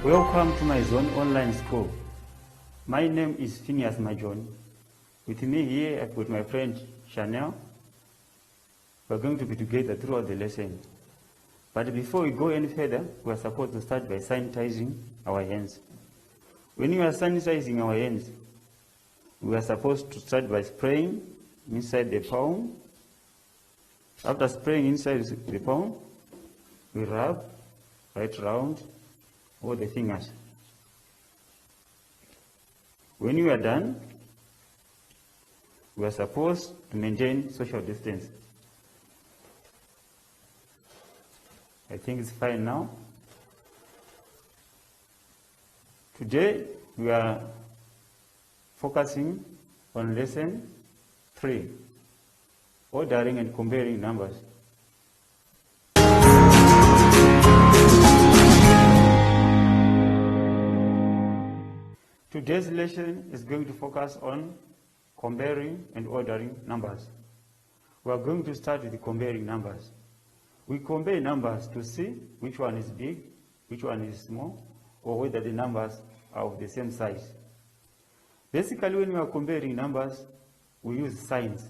Welcome to my Zone Online School. My name is Phineas Majon. With me here, I've got my friend Chanel. We're going to be together throughout the lesson. But before we go any further, we are supposed to start by sanitizing our hands. When we are sanitizing our hands, we are supposed to start by spraying inside the palm. After spraying inside the palm, we rub right round all the fingers. When you are done, we are supposed to maintain social distance. I think it's fine now. Today, we are focusing on lesson 3, ordering and comparing numbers. Today's lesson is going to focus on comparing and ordering numbers. We are going to start with comparing numbers. We compare numbers to see which one is big, which one is small, or whether the numbers are of the same size. Basically, when we are comparing numbers, we use signs.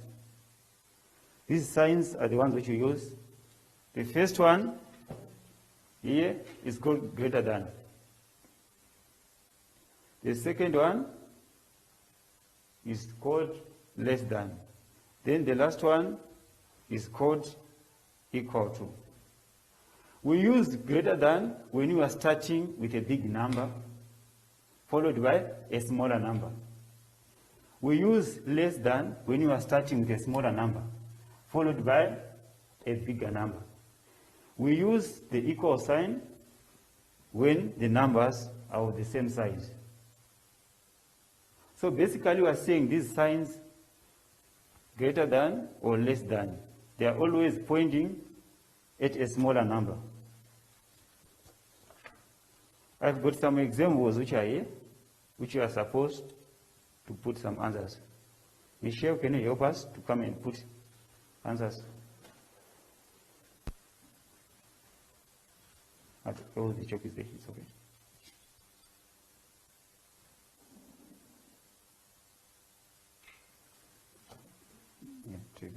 These signs are the ones which we use. The first one here is called greater than. The second one is called less than. Then the last one is called equal to. We use greater than when you are starting with a big number, followed by a smaller number. We use less than when you are starting with a smaller number, followed by a bigger number. We use the equal sign when the numbers are of the same size. So basically we are saying these signs, greater than or less than, they are always pointing at a smaller number. I've got some examples which are here, which you are supposed to put some answers. Michelle, can you help us to come and put answers? Oh, the chalk is there, it's okay. Yeah, take it.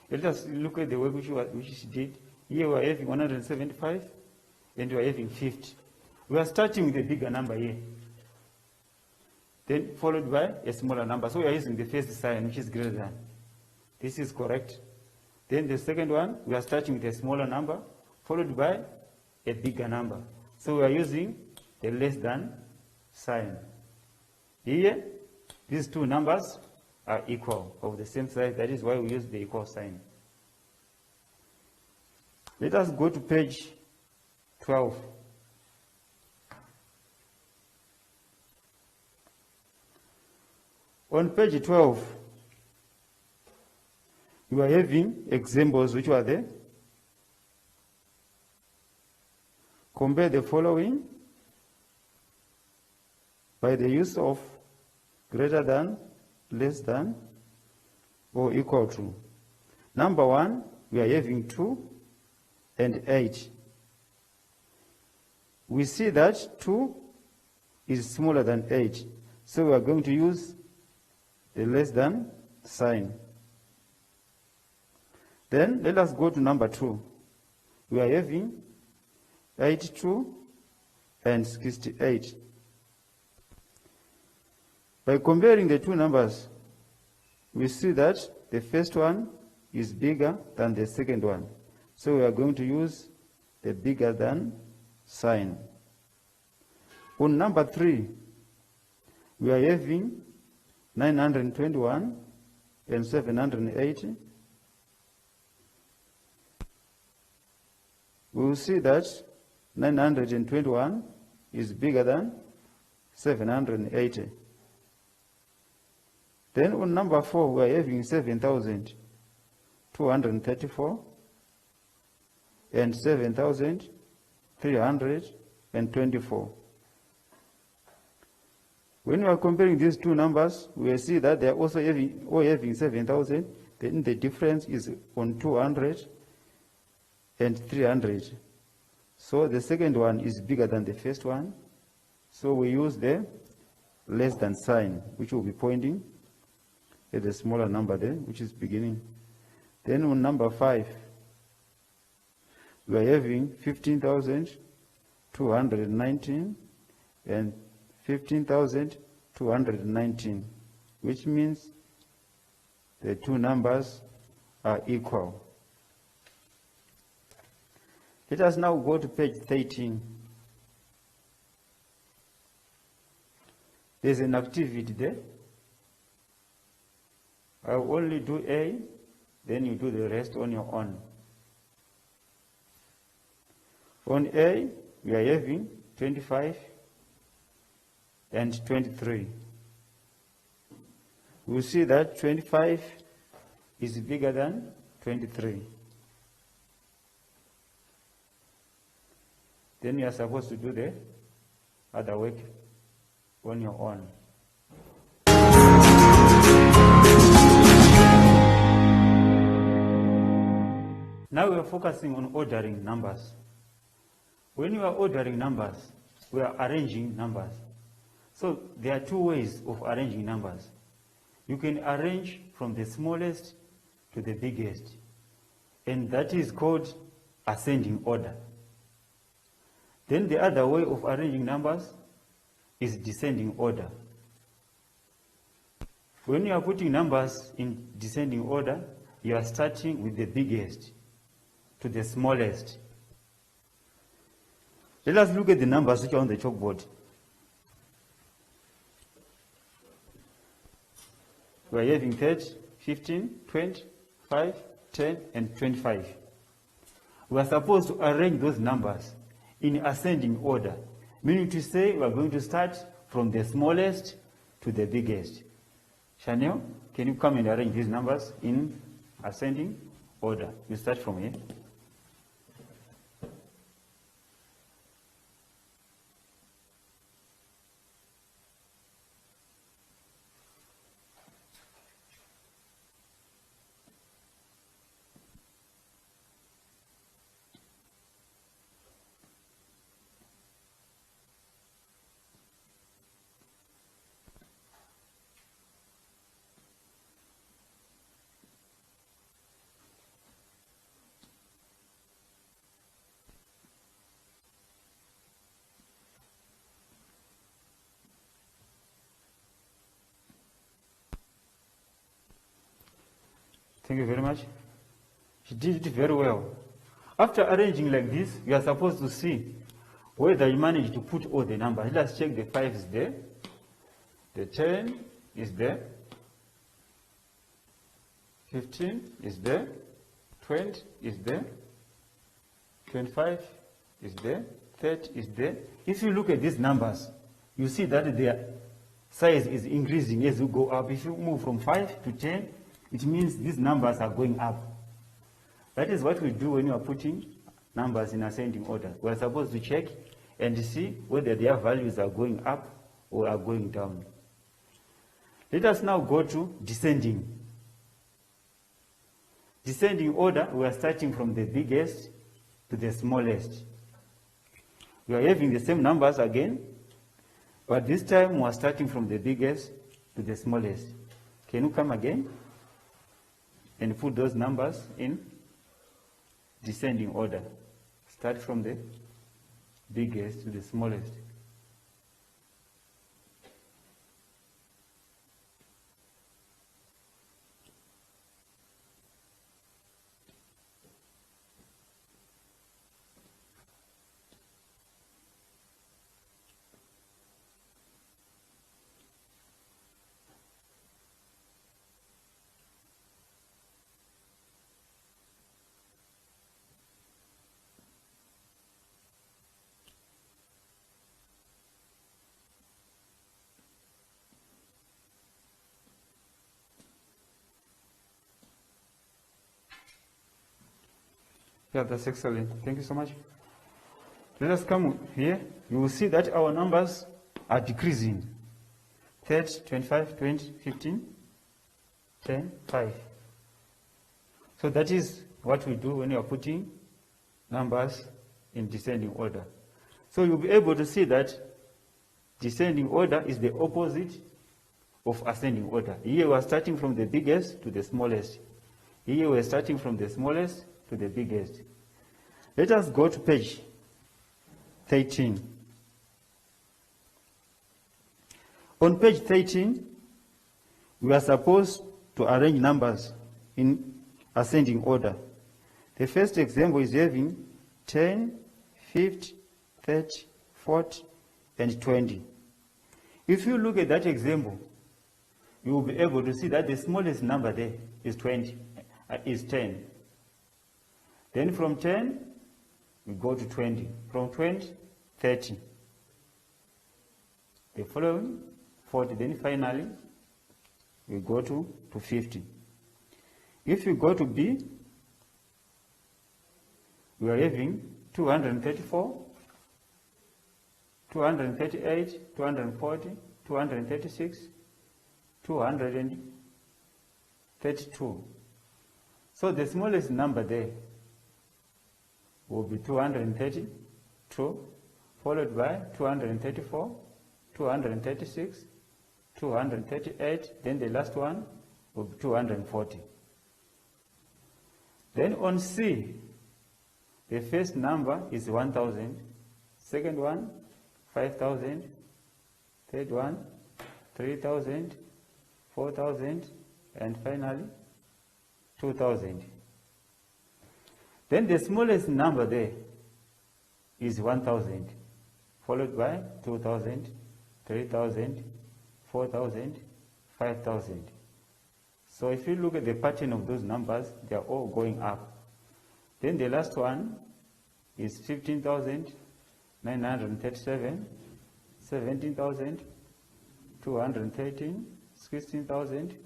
Let us look at the work which she did. Here we are having 175 and we are having 50. We are starting with a bigger number here, then followed by a smaller number. So we are using the first sign, which is greater than. This is correct. Then the second one, we are starting with a smaller number, followed by a bigger number. So we are using the less than sign. Here, these two numbers are equal, of the same size. That is why we use the equal sign. Let us go to page 12. On page 12, you are having examples which are there. Compare the following by the use of greater than, less than, or equal to. Number 1, we are having 2 and 8. We see that 2 is smaller than 8. So we are going to use the less than sign. Then let us go to number 2. We are having 82 and 68. By comparing the two numbers, we see that the first one is bigger than the second one. So we are going to use the bigger than sign. On number 3, we are having 921 and 780. We will see that 921 is bigger than 780. Then on number 4, we are having 7,234 and 7,324. When we are comparing these two numbers, we will see that they are also having 7,000. Then the difference is on 200 and 300. So the second one is bigger than the first one. So we use the less than sign, which will be pointing at the smaller number there, which is beginning. Then on number 5, we are having 15,219 and 15,219, which means the two numbers are equal. Let us now go to page 13. There's an activity there. I will only do A, then you do the rest on your own. On A, we are having 25 and 23. We see that 25 is bigger than 23. Then you are supposed to do the other work on your own. Now we are focusing on ordering numbers. When you are ordering numbers, we are arranging numbers. So there are two ways of arranging numbers. You can arrange from the smallest to the biggest, and that is called ascending order. Then the other way of arranging numbers is descending order. When you are putting numbers in descending order, you are starting with the biggest to the smallest. Let us look at the numbers which are on the chalkboard. We are having 30, 15, 20, 5, 10, and 25. We are supposed to arrange those numbers in ascending order, meaning to say we are going to start from the smallest to the biggest. Chanel, can you come and arrange these numbers in ascending order? We start from here. Thank you very much. She did it very well. After arranging like this, you are supposed to see whether you managed to put all the numbers. Let's check the 5 is there. The 10 is there. 15 is there. 20 is there. 25 is there. 30 is there. If you look at these numbers, you see that their size is increasing as you go up. If you move from 5 to 10, it means these numbers are going up. That is what we do when you are putting numbers in ascending order. We are supposed to check and see whether their values are going up or are going down. Let us now go to descending. Descending order, we are starting from the biggest to the smallest. We are having the same numbers again, but this time we are starting from the biggest to the smallest. Can you come again and put those numbers in descending order? Start from the biggest to the smallest. Yeah, that's excellent. Thank you so much. Let us come here. You will see that our numbers are decreasing. 30, 25, 20, 15, 10, 5. So that is what we do when you are putting numbers in descending order. So you'll be able to see that descending order is the opposite of ascending order. Here we are starting from the biggest to the smallest. Here we are starting from the smallest to the biggest. Let us go to page 13. On page 13, we are supposed to arrange numbers in ascending order. The first example is having 10, 50, 30, 40, and 20. If you look at that example, you will be able to see that the smallest number there is 10. Then from 10, we go to 20. From 20, 30. The following, 40. Then finally, we go to 50. If you go to B, we are having 234, 238, 240, 236, 232. So the smallest number there will be 232, followed by 234, 236, 238, then the last one will be 240. Then on C, the first number is 1,000, second one, 5,000, third one, 3,000, 4,000, and finally, 2,000. Then the smallest number there is 1,000, followed by 2,000, 3,000, 4,000, 5,000. So if you look at the pattern of those numbers, they are all going up. Then the last one is 15,937, 17,213, 16,000,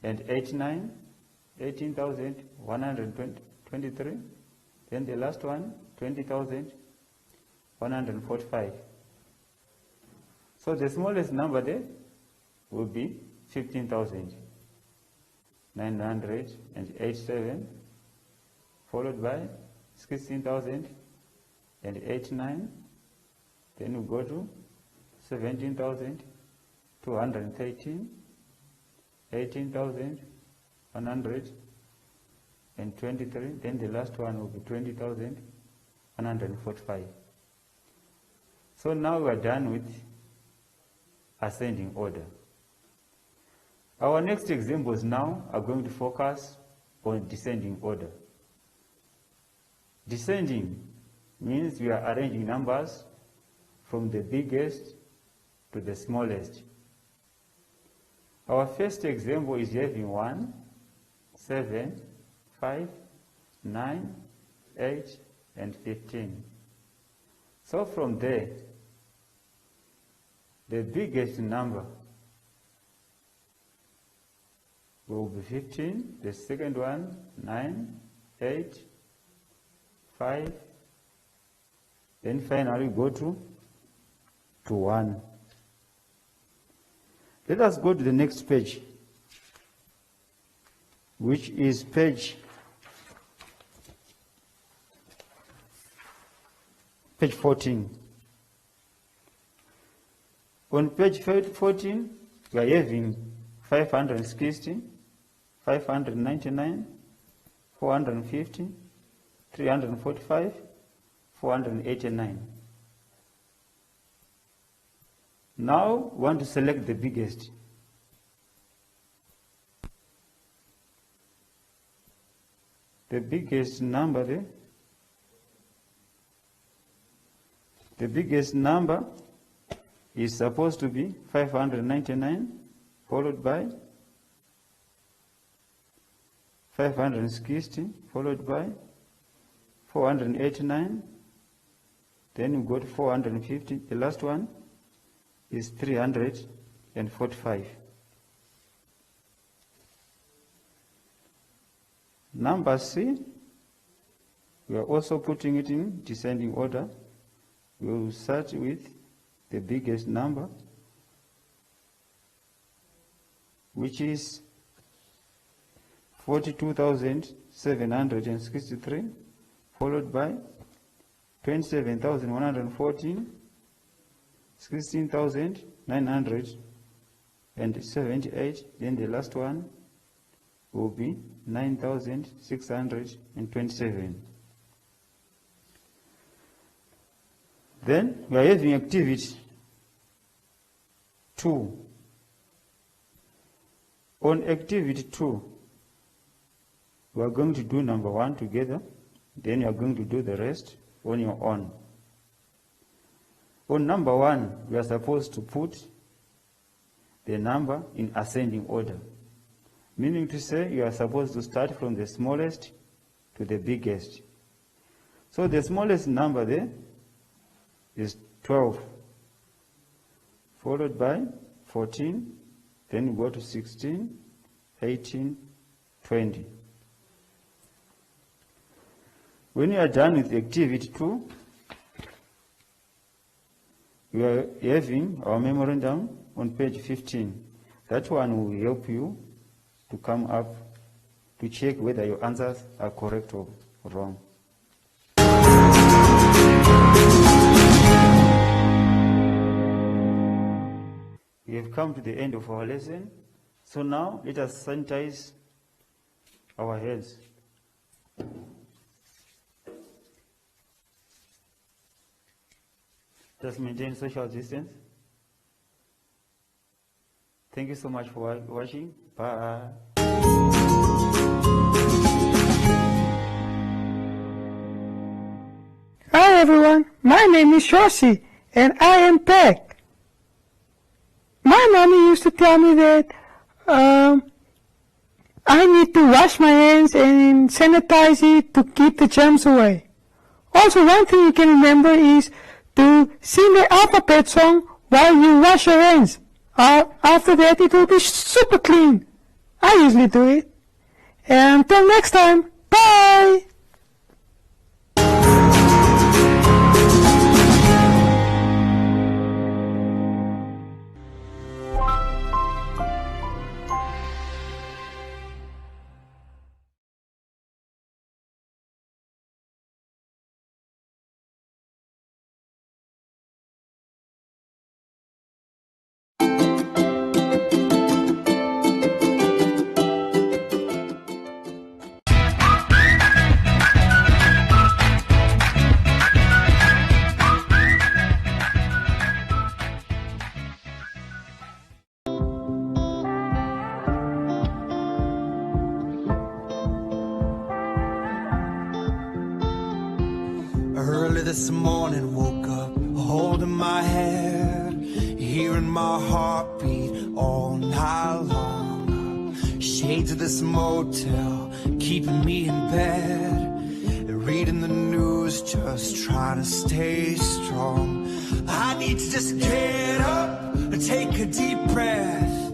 and 89, 18,123. Then the last one, 20,145. So the smallest number there will be 15,987, followed by 16,089. Then we go to 17,213, 18,123. Then the last one will be 20,145. So now we are done with ascending order. Our next examples now are going to focus on descending order. Descending means we are arranging numbers from the biggest to the smallest. Our first example is having 1, 7, 5, 9, 8, and 15. So from there, the biggest number will be 15, the second one 9, 8, 5, then finally go to 1. Let us go to the next page, which is page 14. On page 14, we are having 560, 599, 450, 345, 489. Now we want to select the biggest. The biggest number there. The biggest number is supposed to be 599, followed by 560, followed by 489, then we go to 450. The last one is 345. Number C We are also putting it in descending order. We will start with the biggest number, which is 42,763, followed by 27,114, 16,978, then the last one will be 9,627. Then we are having activity 2. On activity 2, we are going to do number 1 together, then you are going to do the rest on your own. On number 1, we are supposed to put the number in ascending order, meaning to say you are supposed to start from the smallest to the biggest. So the smallest number there is 12, followed by 14, then we go to 16, 18, 20. When you are done with activity 2, we are having our memorandum on page 15. That one will help you to come up to check whether your answers are correct or wrong. We have come to the end of our lesson. So now let us sanitize our hands. Just maintain social distance. Thank you so much for watching. Bye. Hi everyone, my name is Shossi and I am Peg. My mommy used to tell me that I need to wash my hands and sanitize it to keep the germs away. Also, one thing you can remember is to sing the alphabet song while you wash your hands. After that, it will be super clean. I usually do it. And until next time, bye! Early this morning, woke up holding my head, hearing my heartbeat all night long. Shades of this motel keeping me in bed, reading the news, just trying to stay strong. I need to just get up, take a deep breath,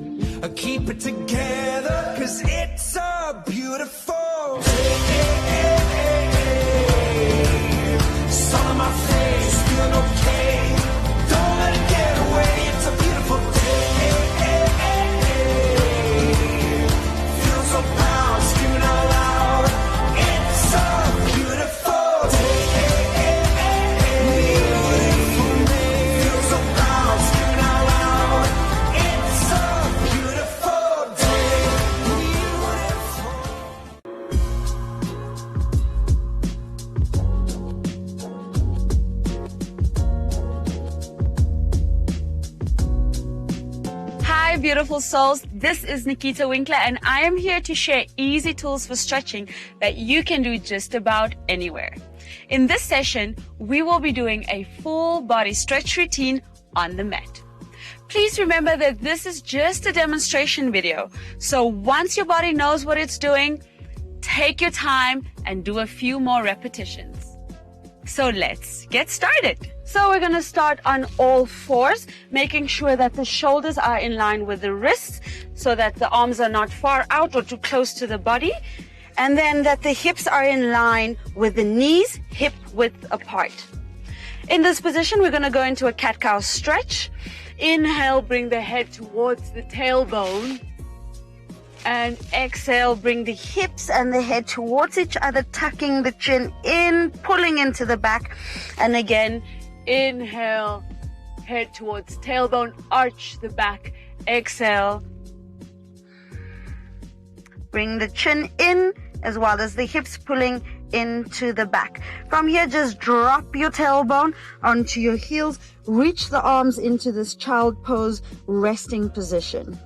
keep it together, 'cause it's a beautiful day. Sun on my face, feeling okay. Don't let it get away. It's a beautiful day. Feel so proud, screaming out loud. It's a beautiful day. Beautiful day. Feel so proud, screaming out loud. It's a beautiful day. Beautiful. Hi beautiful souls, this is Nikita Winkler and I am here to share easy tools for stretching that you can do just about anywhere. In this session, we will be doing a full body stretch routine on the mat. Please remember that this is just a demonstration video, so once your body knows what it's doing, take your time and do a few more repetitions. So let's get started. So we're going to start on all fours, making sure that the shoulders are in line with the wrists so that the arms are not far out or too close to the body. And then that the hips are in line with the knees, hip width apart. In this position, we're going to go into a cat-cow stretch. Inhale, bring the head towards the tailbone. And exhale, bring the hips and the head towards each other, tucking the chin in, pulling into the back. And again, inhale, head towards tailbone, arch the back. Exhale, bring the chin in as well as the hips pulling into the back. From here, just drop your tailbone onto your heels, reach the arms into this child pose resting position.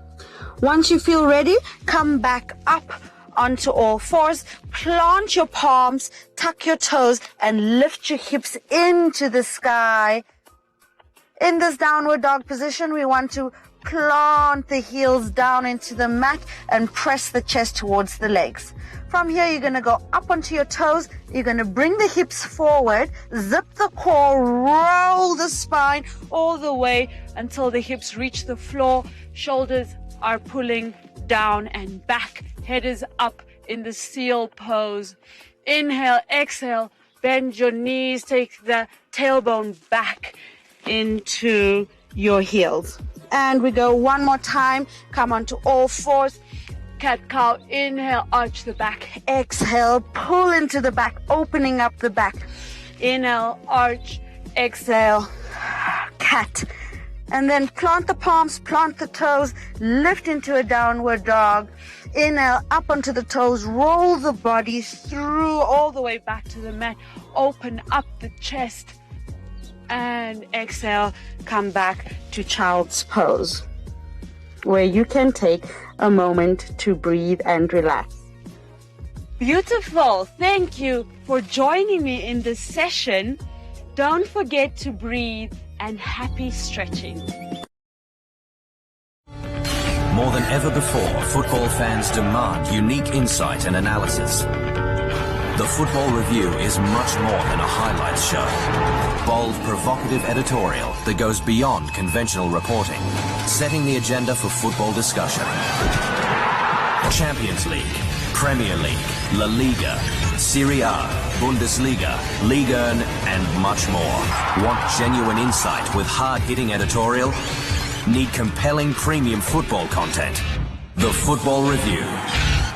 Once you feel ready, come back up onto all fours, plant your palms, tuck your toes, and lift your hips into the sky. In this downward dog position, we want to plant the heels down into the mat and press the chest towards the legs. From here, you're going to go up onto your toes. You're going to bring the hips forward, zip the core, roll the spine all the way until the hips reach the floor. Shoulders are pulling down and back. Head is up in the seal pose. Inhale, exhale, bend your knees, take the tailbone back into your heels. And we go one more time. Come onto all fours. Cat-cow, inhale, arch the back. Exhale, pull into the back, opening up the back. Inhale, arch, exhale, cat. And then plant the palms, plant the toes, lift into a downward dog. Inhale, up onto the toes, roll the body through all the way back to the mat. Open up the chest. And exhale, come back to child's pose, where you can take a moment to breathe and relax. Beautiful. Thank you for joining me in this session. Don't forget to breathe and happy stretching. More than ever before, football fans demand unique insight and analysis. The Football Review is much more than a highlights show. Bold, provocative editorial that goes beyond conventional reporting, setting the agenda for football discussion. Champions League, Premier League, La Liga, Serie A, Bundesliga, Liga 1, and much more. Want genuine insight with hard-hitting editorial? Need compelling premium football content? The Football Review.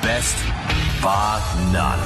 Best, bar none.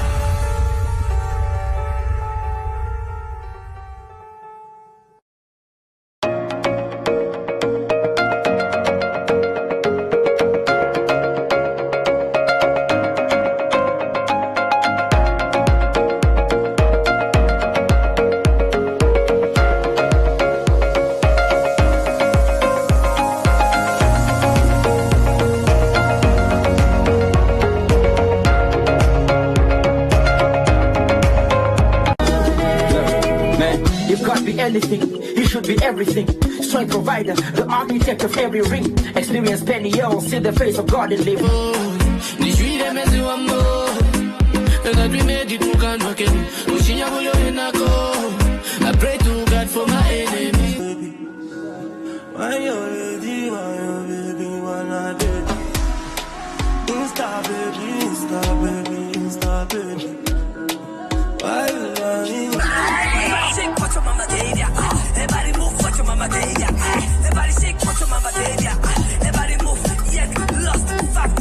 He should be everything. Strength provider, the architect of every ring. Experience penny, yo, see the face of God and live. I pray to God for my enemy. Why you ready? Why you baby? Wanna do? Insta baby, Insta baby, Insta baby. Why you lying? Shake what your mama gave ya. Everybody move what your mama gave ya. Everybody shake what your mama gave ya. Everybody move, yeah, lost fact.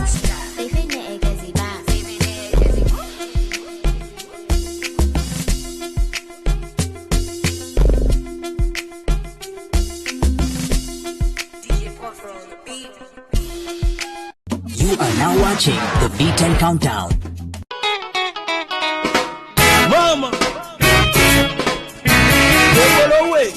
You are now watching the V10 Countdown. Mama! Go away!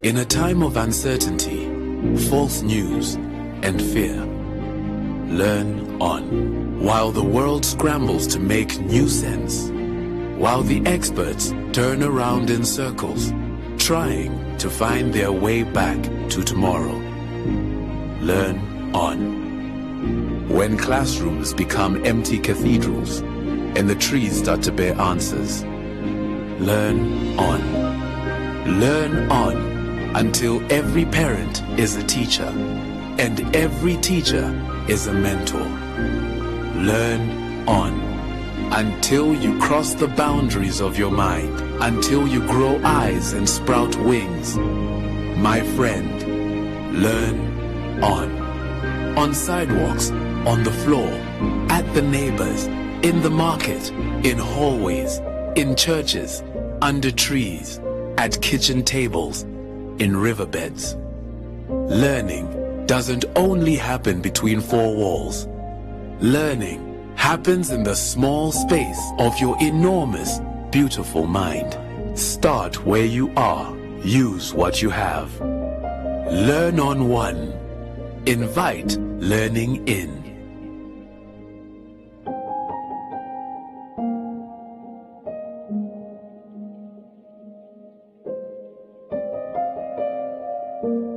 In a time of uncertainty, false news, and fear, learn on. While the world scrambles to make new sense, while the experts turn around in circles, trying to find their way back to tomorrow, learn on. When classrooms become empty cathedrals and the trees start to bear answers, learn on. Learn on until every parent is a teacher and every teacher is a mentor. Learn on until you cross the boundaries of your mind, until you grow eyes and sprout wings. My friend, learn on. On sidewalks, on the floor, at the neighbors, in the market, in hallways, in churches, under trees, at kitchen tables, in riverbeds. Learning doesn't only happen between four walls. Learning happens in the small space of your enormous, beautiful mind. Start where you are. Use what you have. Learn on one. Invite learning in. Thank you.